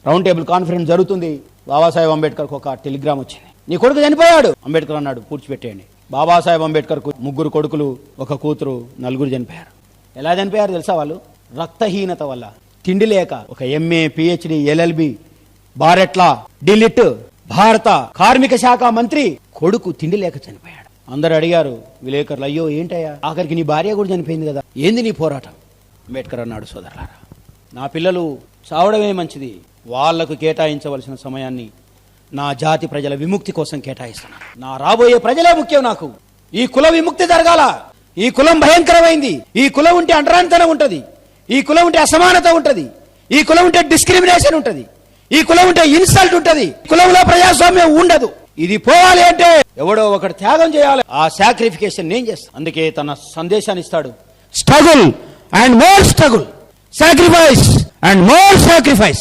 Round table conference జరుగుతుంది. బాబాసాహెబ్ అంబేద్కర్కు ఒక Telegram వచ్చింది. నీ కొడుకు చనిపోయాడు. అంబేద్కర్ అన్నాడు, పూడ్చిపెట్టేయండి. బాబాసాహెబ్ అంబేద్కర్కు 3 కొడుకులు, 1 కూతురు, 4 చనిపోయారు. ఎలా చనిపోయారు తెలుసా? వాళ్ళు రక్తహీనత వల్ల, తిండి లేక. ఒక MA, PhD, LLB, బారెట్లా, డిలిట్, భారత కార్మిక శాఖ మంత్రి కొడుకు తిండి లేక చనిపోయాడు. అందరు అడిగారు విలేకరులు, అయ్యో ఏంటయ్యా, ఆఖరికి నీ భార్య కూడా చనిపోయింది కదా, ఏంది నీ పోరాటం? అంబేద్కర్ అన్నాడు, సోదరులారా, నా పిల్లలు చావడమే మంచిది. వాళ్లకు కేటాయించవలసిన సమయాన్ని నా జాతి ప్రజల విముక్తి కోసం కేటాయిస్తున్నాను. నా రాబోయే ప్రజలే ముఖ్యం నాకు. ఈ కుల విముక్తి జరగాల. ఈ కులం భయంకరమైంది. ఈ కులం ఉంటే అంటరానితనం ఉంటది. ఈ కులం ఉంటే అసమానత ఉంటది. ఈ కులం ఉంటే డిస్క్రిమినేషన్ ఉంటది. ఈ కులం ఉంటే ఇన్సల్ట్ ఉంటది. కులంలో ప్రజాస్వామ్యం ఉండదు. ఇది పోవాలి అంటే ఎవడో ఒకటి త్యాగం చేయాలి. ఆ సాక్రిఫికేషన్ నేను చేస్తాను. అందుకే తన సందేశాన్ని ఇస్తాడు, struggle and more struggle, sacrifice and more sacrifice.